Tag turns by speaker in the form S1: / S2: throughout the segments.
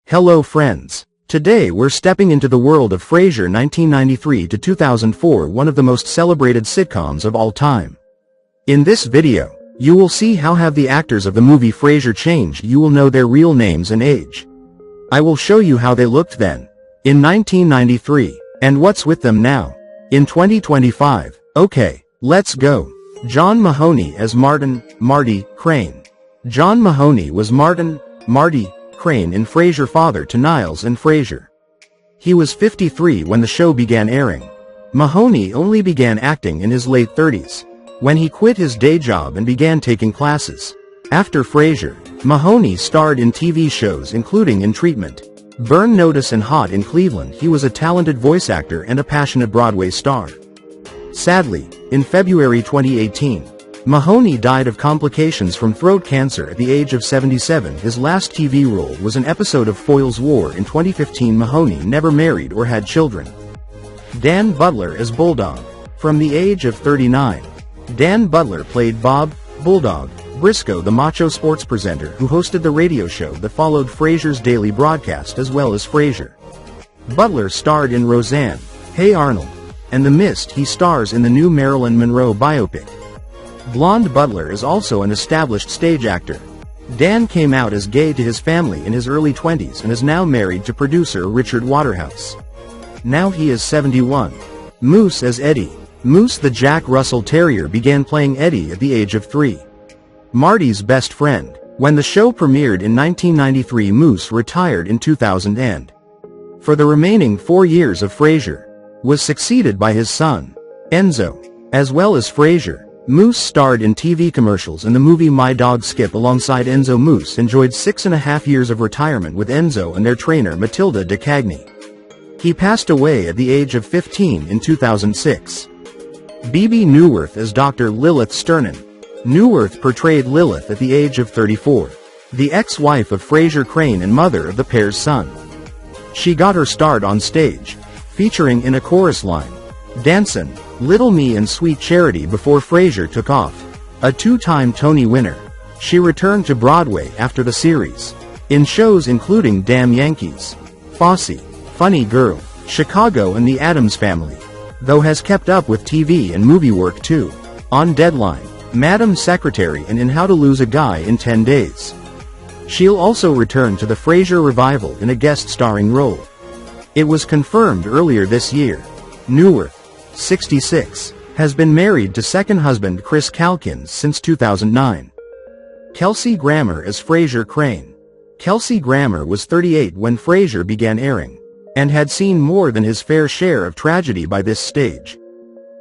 S1: Hello friends. Today we're stepping into the world of Frasier 1993 to 2004, one of the most celebrated sitcoms of all time. In this video, you will see how have the actors of the movie Frasier changed. You will know their real names and age. I will show you how they looked then, in 1993, and what's with them now, in 2025. Okay, let's go. John Mahoney as Marty Crane. John Mahoney was Marty Crane in Frasier, father to Niles and Frasier. He was 53 when the show began airing. Mahoney only began acting in his late 30s, when he quit his day job and began taking classes. After Frasier, Mahoney starred in TV shows including In Treatment, Burn Notice and Hot in Cleveland. He was a talented voice actor and a passionate Broadway star. Sadly, in February 2018, Mahoney died of complications from throat cancer at the age of 77. His last TV role was an episode of Foyle's War in 2015. Mahoney never married or had children. Dan Butler as Bulldog. From the age of 39, Dan Butler played Bob Bulldog Briscoe, the macho sports presenter who hosted the radio show that followed Frasier's daily broadcast as well as Frasier. Butler starred in Roseanne, Hey Arnold, and The Mist. He stars in the new Marilyn Monroe biopic. Blonde Butler is also an established stage actor. Dan came out as gay to his family in his early 20s and is now married to producer Richard Waterhouse. Now he is 71. Moose as Eddie. Moose the Jack Russell Terrier began playing Eddie at the age of 3. Marty's best friend. When the show premiered in 1993, Moose retired in 2000 and, for the remaining 4 years of Frasier, was succeeded by his son, Enzo. As well as Frasier, Moose starred in TV commercials and the movie My Dog Skip alongside Enzo. Moose enjoyed 6.5 years of retirement with Enzo and their trainer Matilda de Cagni. He passed away at the age of 15 in 2006. Bebe Newworth as Dr. Lilith Sternin. Newworth portrayed Lilith at the age of 34, the ex-wife of Frasier Crane and mother of the pair's son. She got her start on stage, featuring in a chorus line, "Dancin', Little Me and Sweet Charity" before Frasier took off. A two-time Tony winner, she returned to Broadway after the series, in shows including Damn Yankees, Fosse, Funny Girl, Chicago and The Addams Family, though has kept up with TV and movie work too, on Deadline, Madam Secretary and in How to Lose a Guy in 10 Days. She'll also return to the Frasier revival in a guest starring role. It was confirmed earlier this year. Newworth, 66, has been married to second husband Chris Calkins since 2009. Kelsey Grammar as Frasier Crane. Kelsey Grammar was 38 when Frasier began airing, and had seen more than his fair share of tragedy by this stage.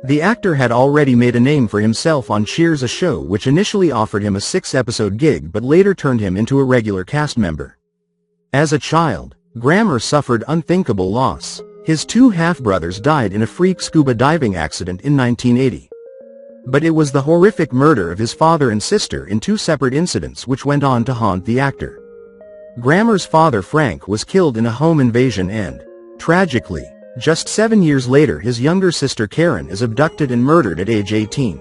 S1: The actor had already made a name for himself on Cheers, a show which initially offered him a 6-episode gig but later turned him into a regular cast member. As a child, Grammar suffered unthinkable loss. His 2 half-brothers died in a freak scuba diving accident in 1980. But it was the horrific murder of his father and sister in 2 separate incidents which went on to haunt the actor. Grammar's father Frank was killed in a home invasion and, tragically, just 7 years later his younger sister Karen is abducted and murdered at age 18.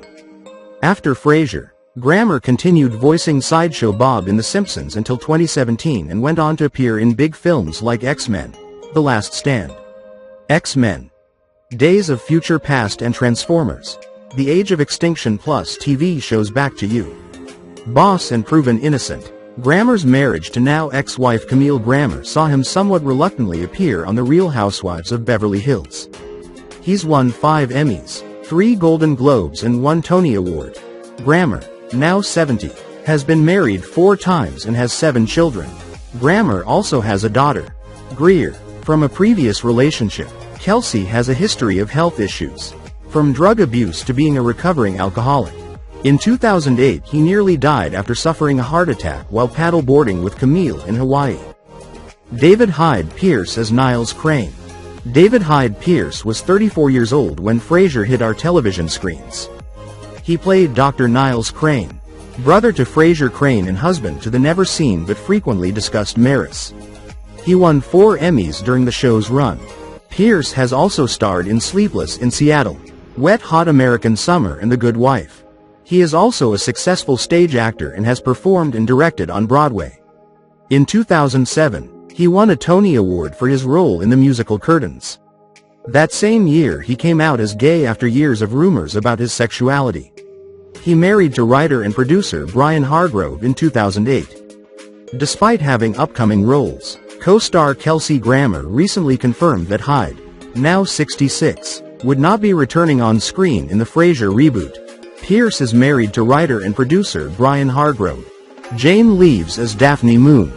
S1: After Frasier, Grammar continued voicing Sideshow Bob in The Simpsons until 2017 and went on to appear in big films like X-Men, The Last Stand, X-Men, Days of Future Past and Transformers, The Age of Extinction plus TV shows Back to You, Boss and Proven Innocent. Grammar's marriage to now ex-wife Camille Grammar saw him somewhat reluctantly appear on The Real Housewives of Beverly Hills. He's won 5 Emmys, 3 Golden Globes and 1 Tony Award. Grammar, now 70, has been married 4 times and has 7 children. Grammar also has a daughter, Greer, from a previous relationship. Kelsey has a history of health issues, from drug abuse to being a recovering alcoholic. In 2008 he nearly died after suffering a heart attack while paddle-boarding with Camille in Hawaii. David Hyde Pierce as Niles Crane. David Hyde Pierce was 34 years old when Frasier hit our television screens. He played Dr. Niles Crane, brother to Frasier Crane and husband to the never-seen but frequently discussed Maris. He won 4 Emmys during the show's run. Pierce has also starred in Sleepless in Seattle, Wet Hot American Summer and The Good Wife. He is also a successful stage actor and has performed and directed on Broadway. In 2007, He won a Tony Award for his role in the musical Curtains. That same year he came out as gay after years of rumors about his sexuality. He married to writer and producer Brian Hargrove in 2008. Despite having upcoming roles, co-star Kelsey Grammar recently confirmed that Hyde, now 66, would not be returning on screen in the Frasier reboot. Pierce is married to writer and producer Brian Hargrove. Jane Leeves as Daphne Moon.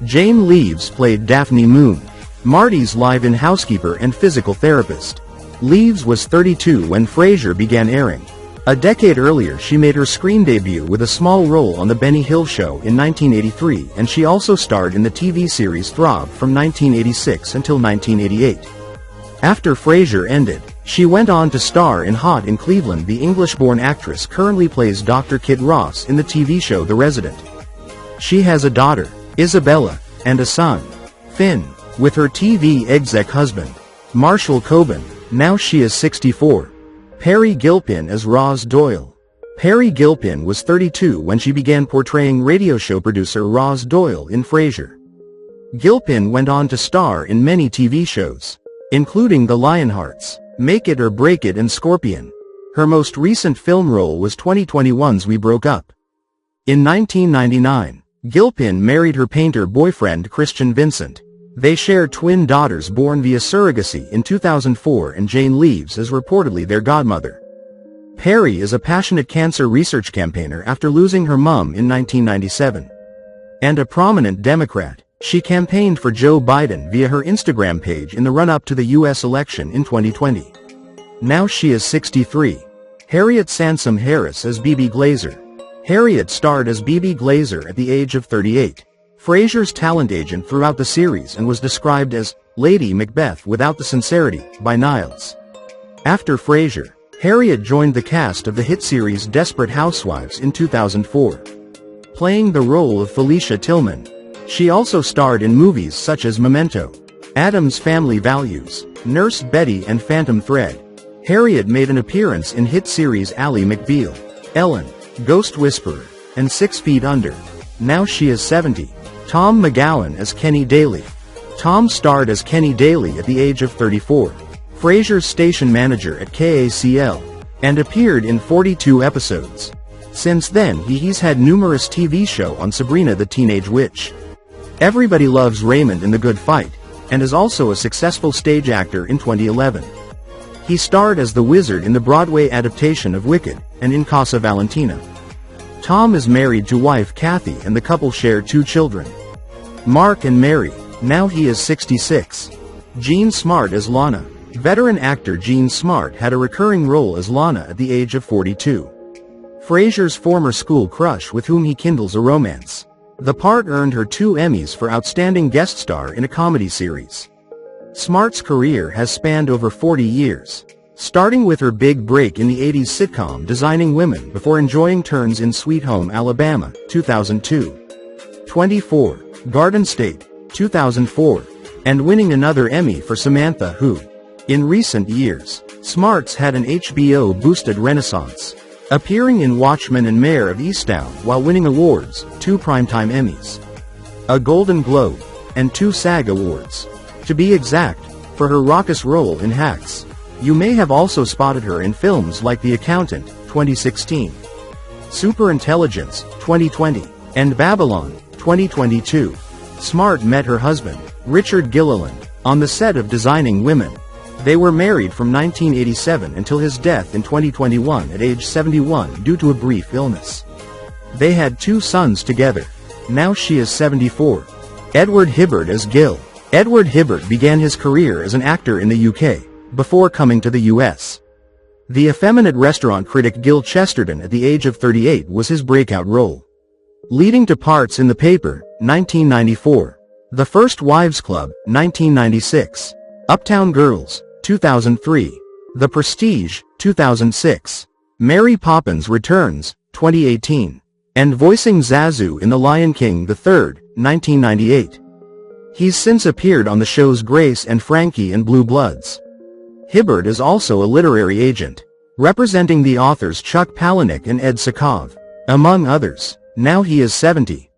S1: Jane Leeves played Daphne Moon, Marty's live-in housekeeper and physical therapist. Leeves was 32 when Frasier began airing. A decade earlier she made her screen debut with a small role on The Benny Hill Show in 1983, and she also starred in the TV series Throb from 1986 until 1988. After Frasier ended, she went on to star in Hot in Cleveland. The English-born actress currently plays Dr. Kit Ross in the TV show The Resident. She has a daughter, Isabella, and a son, Finn, with her TV exec husband, Marshall Coben. Now she is 64. Perry Gilpin as Roz Doyle. Perry Gilpin was 32 when she began portraying radio show producer Roz Doyle in Frasier. Gilpin went on to star in many TV shows, including The Lionhearts, Make It or Break It, and Scorpion. Her most recent film role was 2021's We Broke Up. In 1999, Gilpin married her painter boyfriend Christian Vincent. They share twin daughters born via surrogacy in 2004, and Jane Leeves is reportedly their godmother. Perry is a passionate cancer research campaigner after losing her mom in 1997. And a prominent Democrat, she campaigned for Joe Biden via her Instagram page in the run-up to the U.S. election in 2020. Now she is 63. Harriet Sansom Harris as Bebe Glazer. Harriet starred as Bebe Glazer at the age of 38. Frasier's talent agent throughout the series, and was described as Lady Macbeth without the sincerity by Niles. After Frasier, Harriet joined the cast of the hit series Desperate Housewives in 2004. Playing the role of Felicia Tillman, she also starred in movies such as Memento, Addams Family Values, Nurse Betty, and Phantom Thread. Harriet made an appearance in hit series Ally McBeal, Ellen, Ghost Whisperer, and 6 Feet Under. Now she is 70. Tom McGawan as Kenny Daly. Tom starred as Kenny Daly at the age of 34. Frasier's station manager at KACL, and appeared in 42 episodes. Since then he's had numerous TV shows on Sabrina the Teenage Witch, Everybody Loves Raymond, in The Good Fight, and is also a successful stage actor. In 2011, he starred as the Wizard in the Broadway adaptation of Wicked, and in Casa Valentina. Tom is married to wife Kathy, and the couple share 2 children, Mark and Mary. Now he is 66. Jean Smart as Lana. Veteran actor Jean Smart had a recurring role as Lana at the age of 42. Frasier's former school crush with whom he kindles a romance. The part earned her 2 Emmys for Outstanding Guest Star in a Comedy Series. Smart's career has spanned over 40 years, starting with her big break in the 80s sitcom Designing Women before enjoying turns in Sweet Home Alabama, 2002. 24, Garden State, 2004, and winning another Emmy for Samantha Who. In recent years, Smart's had an HBO-boosted renaissance, appearing in Watchmen and Mayor of Easttown while winning awards, 2 Primetime Emmys, a Golden Globe, and 2 SAG Awards, to be exact, for her raucous role in Hacks. You may have also spotted her in films like The Accountant, 2016, Superintelligence, 2020, and Babylon, 2022. Smart met her husband, Richard Gilliland, on the set of Designing Women. They were married from 1987 until his death in 2021 at age 71 due to a brief illness. They had 2 sons together. Now she is 74. Edward Hibbert as Gil. Edward Hibbert began his career as an actor in the UK, before coming to the US. The effeminate restaurant critic Gil Chesterton at the age of 38 was his breakout role, leading to parts in The Paper, 1994, The First Wives Club, 1996, Uptown Girls, 2003, The Prestige, 2006, Mary Poppins Returns, 2018, and voicing Zazu in The Lion King III, 1998. He's since appeared on the shows Grace and Frankie and Blue Bloods. Hibbert is also a literary agent, representing the authors Chuck Palahniuk and Ed Sakov, among others. Now he is 70.